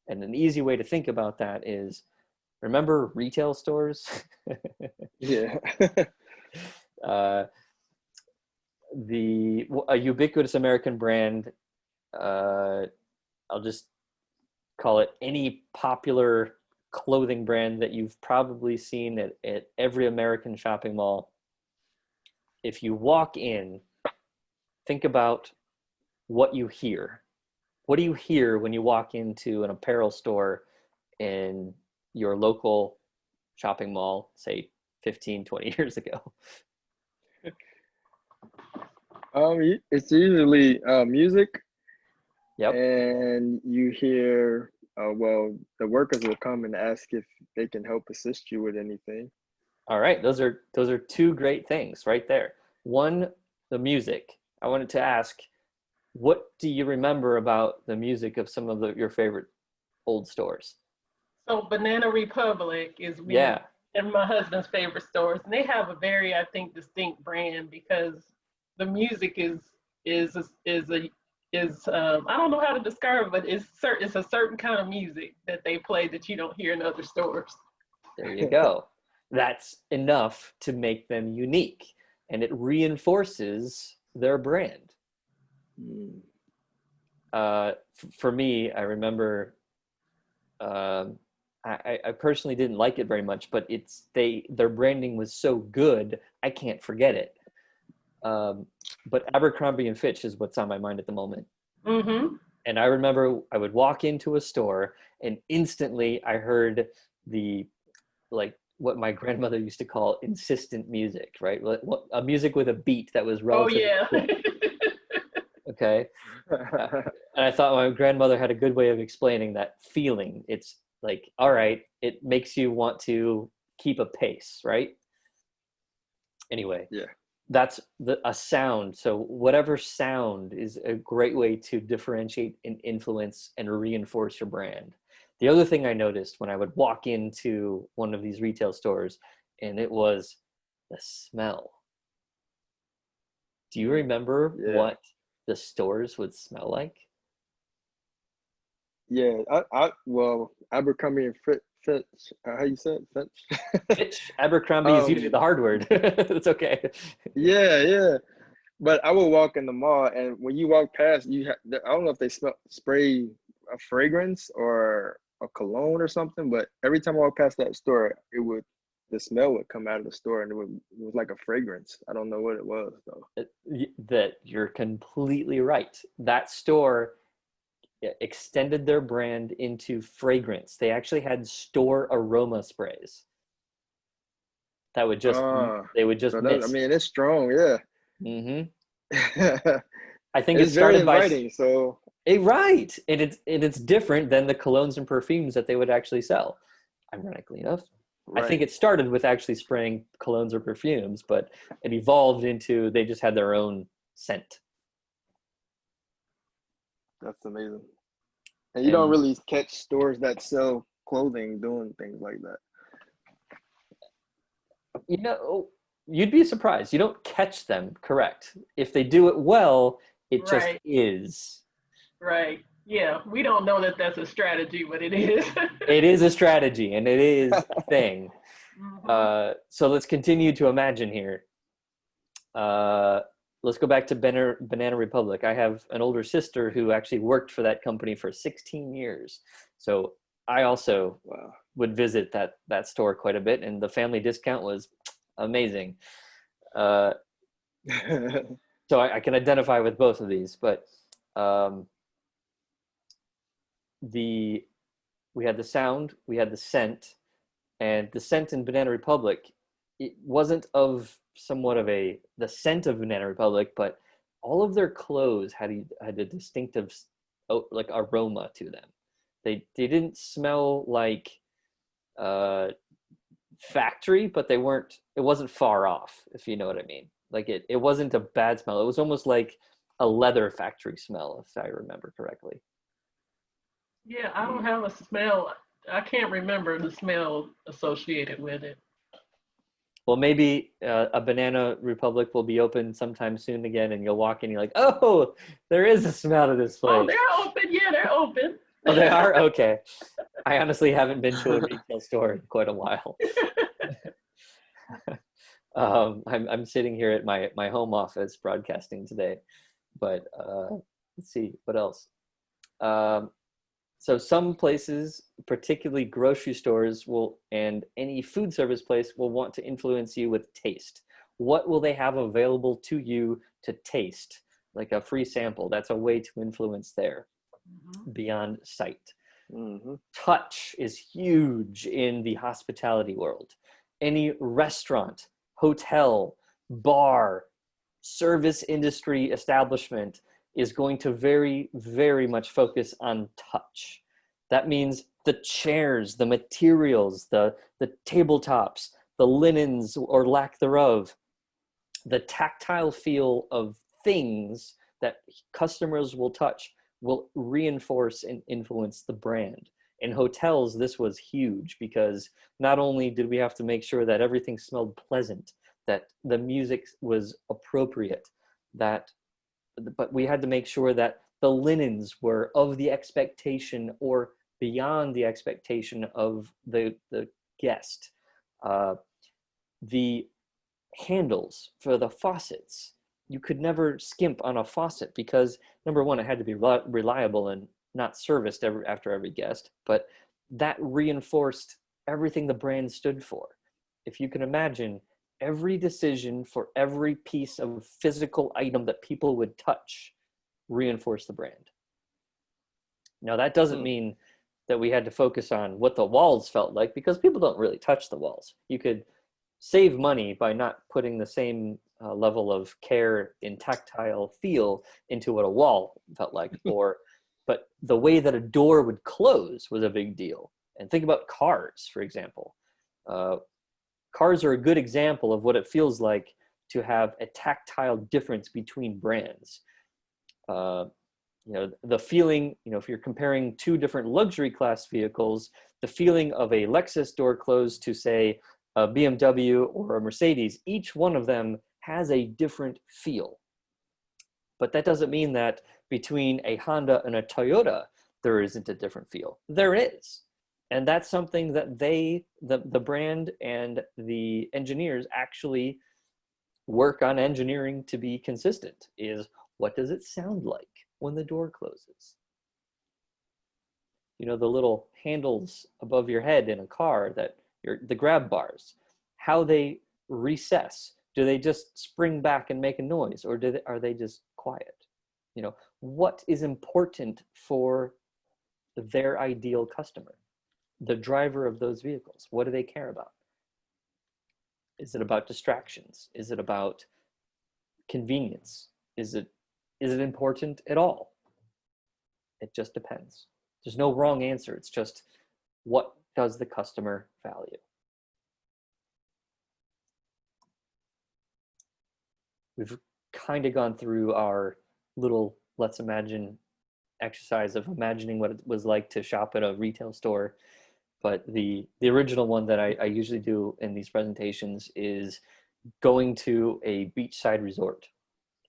And an easy way to think about that is, remember retail stores? Yeah. uh, a ubiquitous American brand, I'll just call it any popular clothing brand that you've probably seen at every American shopping mall. If you walk in, think about what you hear. What do you hear when you walk into an apparel store in your local shopping mall, say 15, 20 years ago? It's usually music, Yep. and you hear, well, the workers will come and ask if they can help assist you with anything. All right. Those are two great things right there. One, the music. I wanted to ask, what do you remember about the music of some of your favorite old stores? So Banana Republic is one Yeah. of my husband's favorite stores, and they have a very, I think, distinct brand because the music is I don't know how to describe it, but it's a certain kind of music that they play that you don't hear in other stores. There you go. That's enough to make them unique, and it reinforces their brand. Mm. For me, I remember, I personally didn't like it very much, but their branding was so good, I can't forget it. But Abercrombie and Fitch is what's on my mind at the moment. Mm-hmm. And I remember I would walk into a store and instantly I heard what my grandmother used to call insistent music, right? A music with a beat that was Oh relatively yeah. quick. Okay. And I thought my grandmother had a good way of explaining that feeling. It's like, all right, it makes you want to keep a pace, right? Anyway, Yeah. that's a sound. So whatever sound is a great way to differentiate and influence and reinforce your brand. The other thing I noticed when I would walk into one of these retail stores, and it was the smell. Do you remember Yeah. what the stores would smell like? Yeah. Well, Abercrombie and Fitch. How you say it? Fitch. Fitch, Abercrombie is usually the hard word. It's okay. Yeah, yeah. But I would walk in the mall, and when you walk past, I don't know if they spray a fragrance or a cologne or something, but every time I walk past that store, the smell would come out of the store, and it was like a fragrance. I don't know what it was though. That you're completely right. That store extended their brand into fragrance. They actually had store aroma sprays that would just they would just So that, I mist. mean, it's strong, yeah. Mm-hmm. And I think it it's very started by inviting. So right, and it's different than the colognes and perfumes that they would actually sell. Ironically enough, I think right, it started with actually spraying colognes or perfumes, but it evolved into they just had their own scent. that's amazing. And you don't And really catch stores that sell clothing doing things like that. you know, you'd be surprised. You don't catch them, correct? If they do it well, it just Right. is. Right. Yeah. We don't know that that's a strategy, but it is. It is a strategy, and it is a thing. Mhm. So let's continue to imagine here. Let's go back to Banana Republic. I have an older sister who actually worked for that company for 16 years. So I also Wow. would visit that store quite a bit, and the family discount was amazing. Uh, so I can identify with both of these, but um, we had the sound, we had the scent, and the scent in Banana Republic, it wasn't of somewhat of the scent of Banana Republic, but all of their clothes had a distinctive like aroma to them. They didn't smell like factory, but it wasn't far off, if you know what I mean. Like it wasn't a bad smell. It was almost like a leather factory smell, if I remember correctly. Yeah, I don't have a smell. I can't remember the smell associated with it. Well, maybe a Banana Republic will be open sometime soon again, and you'll walk in, you're like, oh, there is a smell to this Oh, place. they're open. Yeah, they're open. Oh, they are? Okay. I honestly haven't been to a retail store in quite a while. I'm sitting here at my home office broadcasting today, but let's see what else. Um, so some places, particularly grocery stores, will and any food service place will want to influence you with taste. What will they have available to you to taste? Like a free sample. That's a way to influence there beyond sight. Mm-hmm. Touch is huge in the hospitality world. Any restaurant, hotel, bar, service industry establishment is going to very, very much focus on touch. That means the chairs, the materials, the tabletops, the linens or lack thereof, the tactile feel of things that customers will touch will reinforce and influence the brand. In hotels, this was huge because not only did we have to make sure that everything smelled pleasant, that the music was appropriate, but we had to make sure that the linens were of the expectation or beyond the expectation of the guest. The handles for the faucets, you could never skimp on a faucet because number one, it had to be reliable and not serviced after every guest, but that reinforced everything the brand stood for. If you can imagine, every decision for every piece of physical item that people would touch reinforced the brand. Now that doesn't mean that we had to focus on what the walls felt like because people don't really touch the walls. You could save money by not putting the same level of care in tactile feel into what a wall felt like, but the way that a door would close was a big deal. And think about cars, for example. Cars are a good example of what it feels like to have a tactile difference between brands. The feeling, if you're comparing two different luxury class vehicles, the feeling of a Lexus door closed to, say, a BMW or a Mercedes, each one of them has a different feel. But that doesn't mean that between a Honda and a Toyota, there isn't a different feel. There is. And that's something that the brand and the engineers actually work on engineering to be consistent, is what does it sound like when the door closes? The little handles above your head in a car, the grab bars, how they recess. Do they just spring back and make a noise, or are they just quiet? What is important for their ideal customer, the driver of those vehicles? What do they care about? Is it about distractions? Is it about convenience? Is it important at all? It just depends. There's no wrong answer. It's just, what does the customer value? We've kind of gone through our little let's imagine exercise of imagining what it was like to shop at a retail store. But the original one that I usually do in these presentations is going to a beachside resort.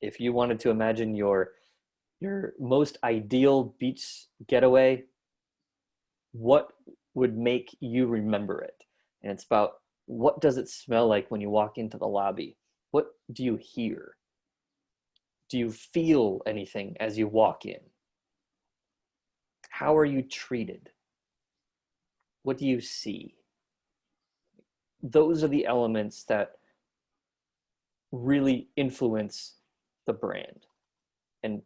If you wanted to imagine your most ideal beach getaway, what would make you remember it? And it's about, what does it smell like when you walk into the lobby? What do you hear? Do you feel anything as you walk in? How are you treated? What do you see? Those are the elements that really influence the brand. And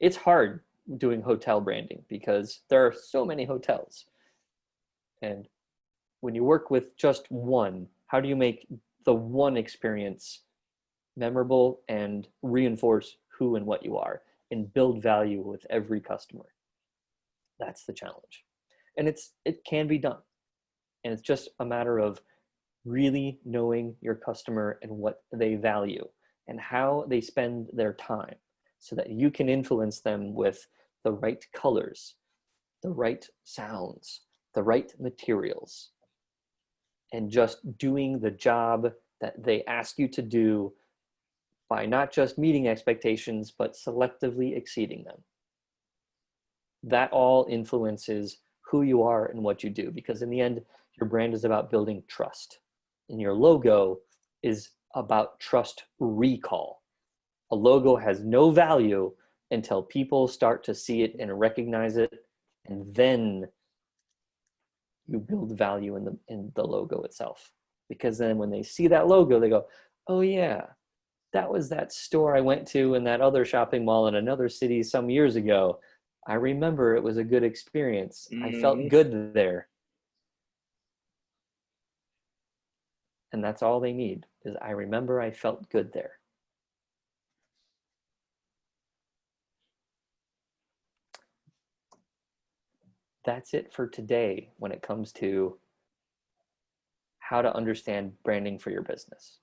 it's hard doing hotel branding because there are so many hotels. And when you work with just one, how do you make the one experience memorable and reinforce who and what you are and build value with every customer? That's the challenge. And it can be done. And it's just a matter of really knowing your customer and what they value and how they spend their time so that you can influence them with the right colors, the right sounds, the right materials, and just doing the job that they ask you to do by not just meeting expectations, but selectively exceeding them. That all influences who you are and what you do, because in the end, your brand is about building trust, and your logo is about trust recall. A logo has no value until people start to see it and recognize it, and then you build value in the logo itself. Because then when they see that logo, they go, oh yeah, that was that store I went to in that other shopping mall in another city some years ago. I remember it was a good experience. I felt good there. And that's all they need, is I remember I felt good there. That's it for today when it comes to how to understand branding for your business.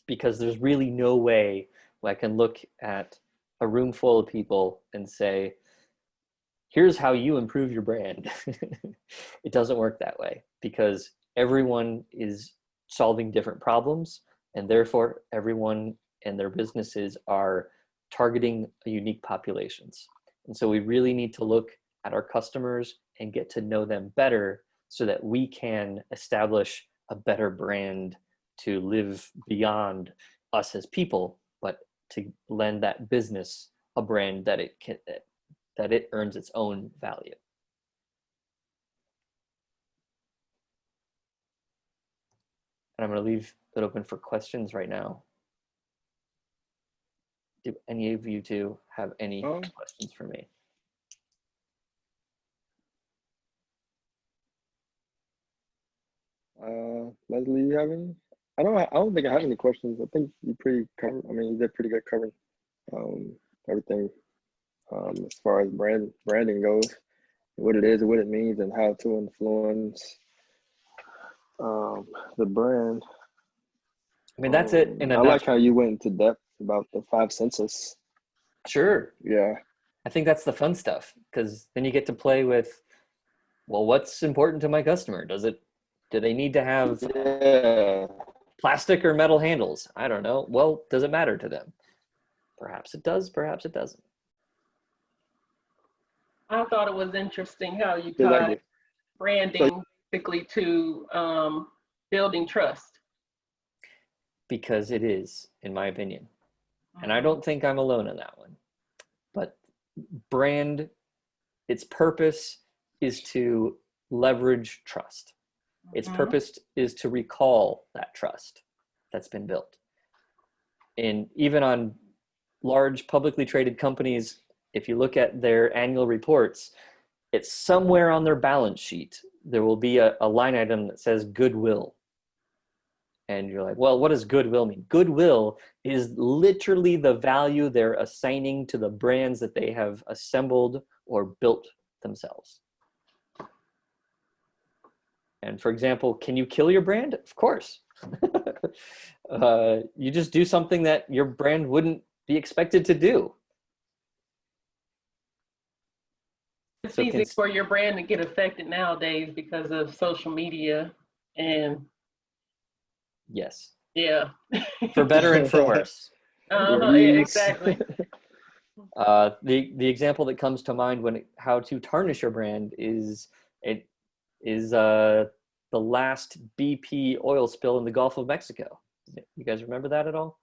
Because there's really no way I can look at a room full of people and say, here's how you improve your brand. It doesn't work that way, because everyone is solving different problems, and therefore everyone and their businesses are targeting unique populations. And so we really need to look at our customers and get to know them better so that we can establish a better brand to live beyond us as people, but to lend that business a brand that it earns its own value. And I'm going to leave it open for questions right now. Do any of you two have any questions for me? Leslie, you have any? I don't think I have any questions. I think you pretty covered. I mean, you did pretty good covering everything as far as branding goes, what it is, what it means, and how to influence the brand. I mean, that's it. I like how you went into depth about the 5 senses. Sure. Yeah. I think that's the fun stuff, because then you get to play with, well, what's important to my customer? Do they need to have plastic or metal handles? I don't know. Well, does it matter to them? Perhaps it does, perhaps it doesn't. I thought it was interesting how you tied branding basically to building trust. Because it is, in my opinion. And I don't think I'm alone in that one. But brand, its purpose is to leverage trust. Its purpose is to recall that trust that's been built. And even on large publicly traded companies, if you look at their annual reports, it's somewhere on their balance sheet, there will be a line item that says goodwill. And you're like, well, what does goodwill mean? Goodwill is literally the value they're assigning to the brands that they have assembled or built themselves. And for example, can you kill your brand? Of course. You just do something that your brand wouldn't be expected to do. It's easy for your brand to get affected nowadays because of social media and yes. Yeah. For better and for worse. Yeah, exactly. The example that comes to mind how to tarnish your brand is the last BP oil spill in the Gulf of Mexico. You guys remember that at all?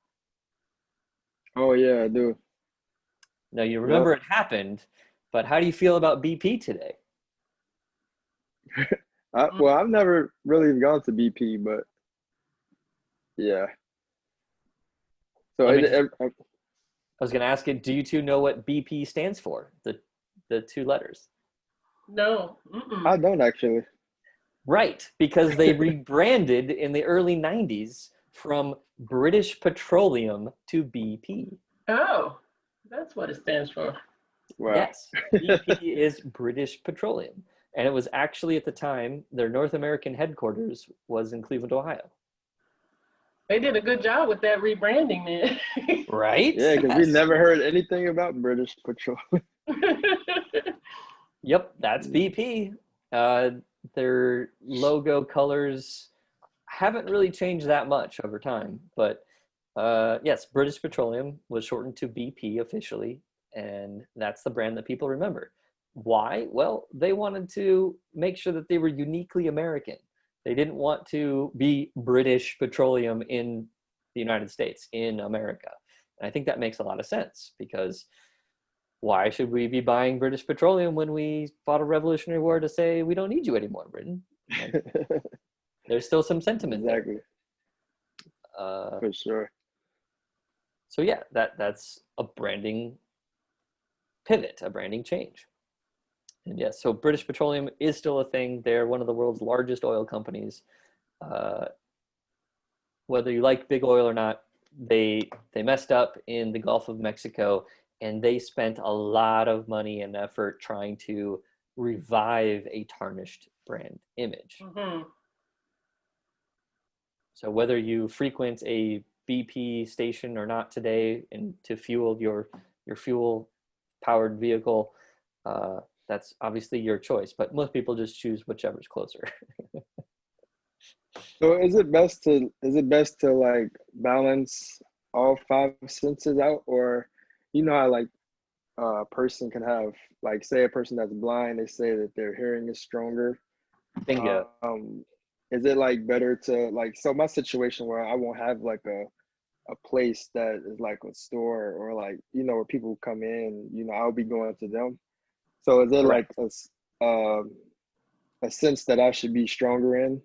Oh yeah, I do. No, you remember it happened, but how do you feel about BP today? Well, I've never really gone to BP, but yeah. So I was going to ask you, do you two know what BP stands for? The 2 letters? No. I don't actually. Right, because they rebranded in the early 90s from British Petroleum to BP. Oh, that's what it stands for. Wow. Yes, BP is British Petroleum. And it was actually at the time, their North American headquarters was in Cleveland, Ohio. They did a good job with that rebranding then. Right? Yeah, because we never heard anything about British Petroleum. Yep, that's BP. Their logo colors, haven't really changed that much over time. But yes, British Petroleum was shortened to BP officially, and that's the brand that people remember. Why? Well, they wanted to make sure that they were uniquely American. They didn't want to be British Petroleum in the United States, in America. And I think that makes a lot of sense, because why should we be buying British Petroleum when we fought a Revolutionary War to say we don't need you anymore, Britain? Like, there's still some sentiment Exactly. there. For sure. So yeah, that's a branding pivot, a branding change. And yes, so British Petroleum is still a thing. They're one of the world's largest oil companies. Whether you like big oil or not, they messed up in the Gulf of Mexico, and they spent a lot of money and effort trying to revive a tarnished brand image. Mm-hmm. So whether you frequent a BP station or not today, and to fuel your fuel powered vehicle, that's obviously your choice, but most people just choose whichever's closer. So is it best to like balance all five senses out, or you know how like a person can have, like, say a person that's blind, they say that their hearing is stronger. Bingo. Is it like better to, like, so my situation where I won't have like a place that is like a store, or like, you know, where people come in, you know, I'll be going to them. So is it like Correct. a sense that I should be stronger in?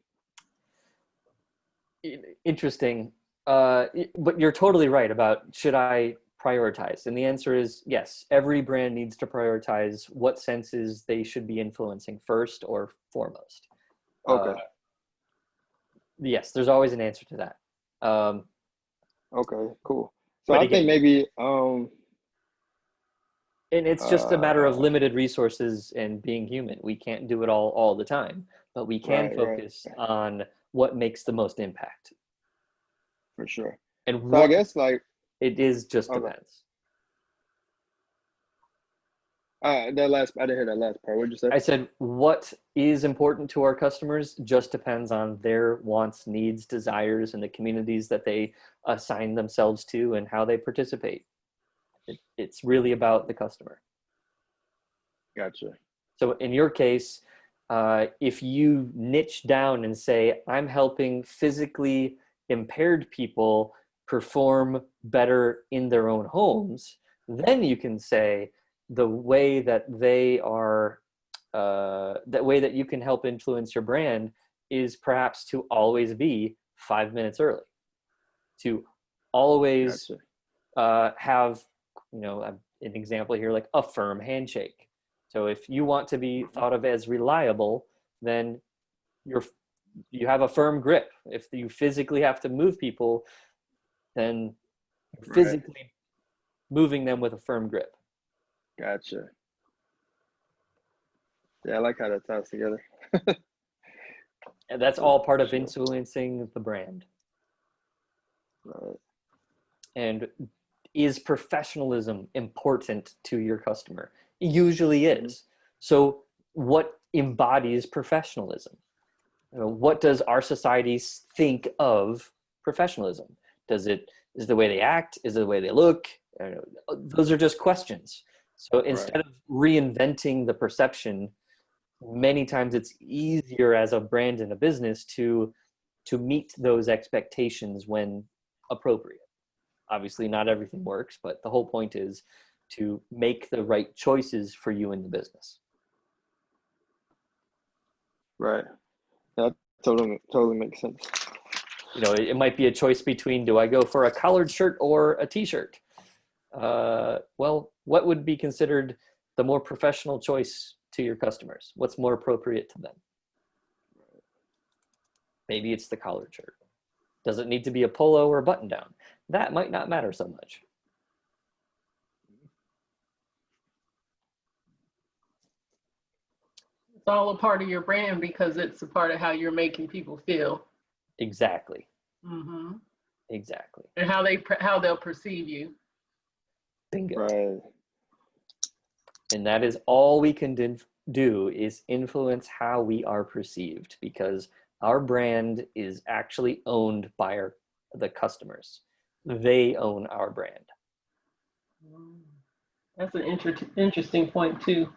Interesting. But you're totally right about, should I prioritize? And the answer is yes. Every brand needs to prioritize what senses they should be influencing first or foremost. Okay. Yes, there's always an answer to that. Okay, cool. So But I think again, maybe and it's just a matter of uh limited resources and being human. We can't do it all the time, but we can right, focus on what makes the most impact. for sure. And So I what guess like, it is just okay. depends. That last, I didn't hear that last part. What'd you say? I said what is important to our customers just depends on their wants, needs, desires, and the communities that they assign themselves to and how they participate. It's really about the customer. Gotcha. So in your case, if you niche down and say, I'm helping physically impaired people perform better in their own homes, then you can say the way that they are, that way that you can help influence your brand is perhaps to always be 5 minutes early, to always Gotcha. have, you know, an example here, like a firm handshake. So if you want to be thought of as reliable, then you have a firm grip. If you physically have to move people, then you're Right. physically moving them with a firm grip. Gotcha. Yeah, I like how that ties together. And that's Yeah, all part for of sure. influencing the brand. Right. And is professionalism important to your customer? It usually Mm-hmm. is. So what embodies professionalism? You know, what does our society think of professionalism? Is the way they act? Is it the way they look? Those are just questions. So Right. instead of reinventing the perception, many times it's easier as a brand and a business to meet those expectations when appropriate. Obviously, not everything works, but the whole point is to make the right choices for you in the business. Right. That totally makes sense. You know, it might be a choice between, do I go for a collared shirt or a t-shirt? Well, what would be considered the more professional choice to your customers? What's more appropriate to them? Maybe it's the collared shirt. Does it need to be a polo or a button down? That might not matter so much. It's all a part of your brand because it's a part of how you're making people feel. Exactly. Mm-hmm. Exactly. And how they'll perceive you. Bingo. Right. And that is all we can do is influence how we are perceived, because Our brand is actually owned by the customers. They own our brand. That's an interesting point too.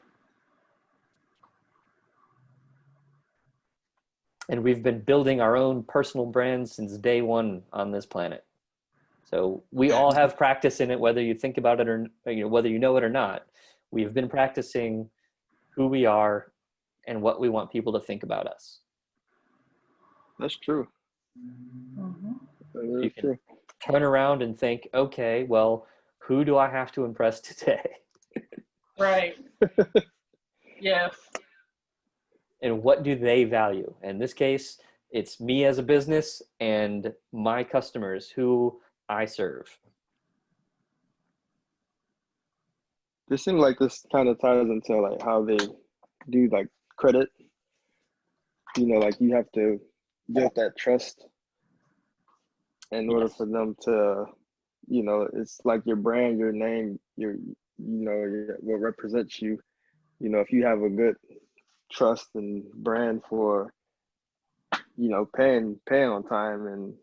And we've been building our own personal brand since day one on this planet. So we all have practice in it, whether you think about it or whether you know it or not. We've been practicing who we are and what we want people to think about us. That's true. Mm-hmm. That You is can true. turn around and think, okay, well, who do I have to impress today? Right. Yes. And what do they value? In this case, it's me as a business and my customers who I serve. This seems like this kind of ties into like how they do like credit. Like you have to build that trust in order Yes. for them to, it's like your brand, your name, what represents you. If you have a good trust and brand for, paying on time and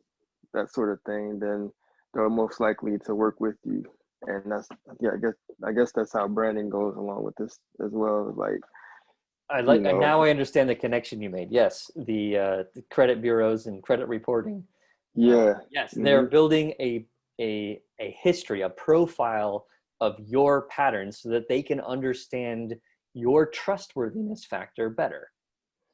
that sort of thing, then they're most likely to work with you. And that's, yeah, I guess that's how branding goes along with this as well. Like, Now I understand the connection you made. Yes, the credit bureaus and credit reporting. yeah. Yes, they're building a history, a profile of your patterns so that they can understand your trustworthiness factor better.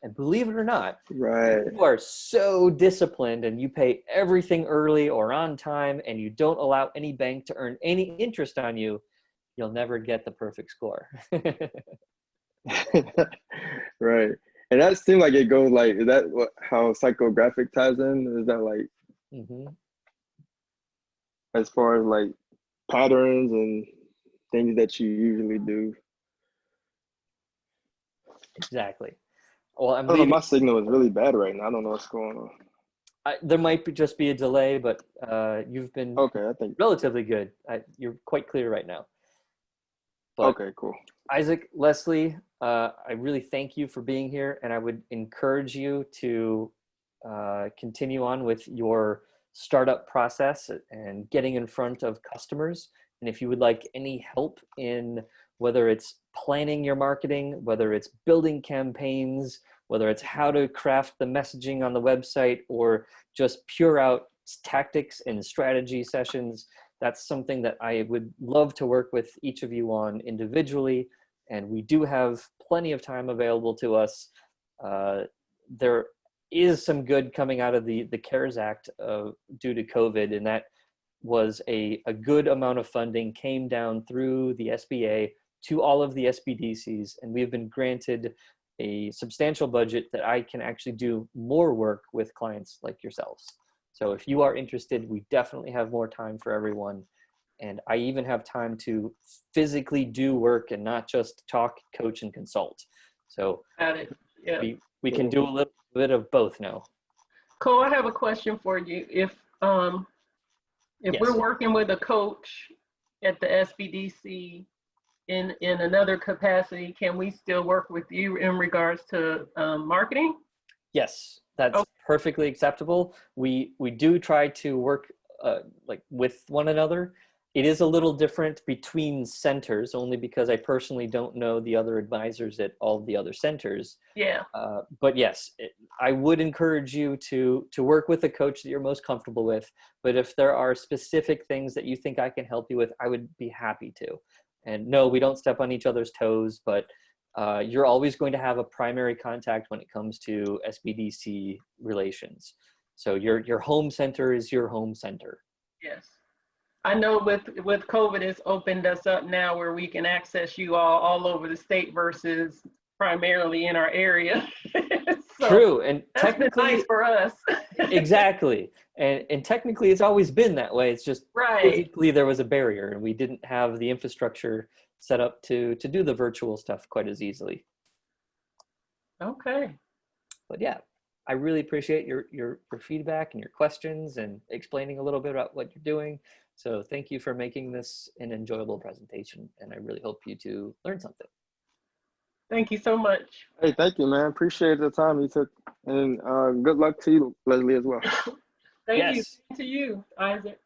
And believe it or not, Right. you are so disciplined and you pay everything early or on time and you don't allow any bank to earn any interest on you, you'll never get the perfect score. Right. And that seemed like it goes like, is that how psychographic ties in? Is that like, Mm-hmm. as far as like patterns and things that you usually do? Exactly. Well, I'm I don't know, leaving. my signal is really bad right now. I don't know what's going on. There might just be a delay, but you've been Okay, I think, relatively good. You're quite clear right now. But okay, cool. Isaac, Leslie, I really thank you for being here, and I would encourage you to continue on with your startup process and getting in front of customers. And if you would like any help in whether it's planning your marketing, whether it's building campaigns, whether it's how to craft the messaging on the website, or just pure out tactics and strategy sessions, that's something that I would love to work with each of you on individually. And we do have plenty of time available to us. There is some good coming out of the CARES Act due to COVID, and that was a good amount of funding came down through the SBA to all of the SBDCs, and we've been granted a substantial budget that I can actually do more work with clients like yourselves. So if you are interested, we definitely have more time for everyone. And I even have time to physically do work and not just talk, coach, and consult. So Got it. Yeah. we can do a little bit of both now. Cole, I have a question for you. If Yes. we're working with a coach at the SBDC in another capacity, can we still work with you in regards to marketing? Yes, that's perfectly acceptable. We do try to work like with one another. It is a little different between centers, only because I personally don't know the other advisors at all the other centers. Yeah. But yes, I would encourage you to work with a coach that you're most comfortable with. But if there are specific things that you think I can help you with, I would be happy to. And no, we don't step on each other's toes, but you're always going to have a primary contact when it comes to SBDC relations. So your home center is your home center. Yes. I know with COVID, it's opened us up now where we can access you all over the state versus primarily in our area. So true, and that's technically been nice for us. exactly, and technically it's always been that way. It's just Right. physically there was a barrier, and we didn't have the infrastructure set up to do the virtual stuff quite as easily. Okay. But yeah, I really appreciate your feedback and your questions and explaining a little bit about what you're doing. So thank you for making this an enjoyable presentation, and I really hope you to learn something. Thank you so much. Hey, thank you, man. Appreciate the time you took, and good luck to you, Leslie, as well. Thank you Yes. to you, Isaac.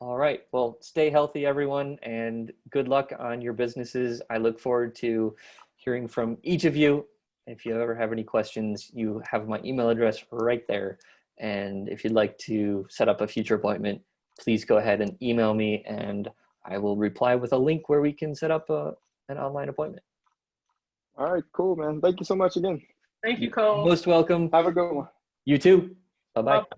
All right. Well, stay healthy, everyone, and good luck on your businesses. I look forward to hearing from each of you. If you ever have any questions, you have my email address right there. And if you'd like to set up a future appointment, please go ahead and email me, and I will reply with a link where we can set up an online appointment. All right, cool, man. Thank you so much again. Thank you, Cole. Most welcome. Have a good one. You too. Bye-bye. Bye.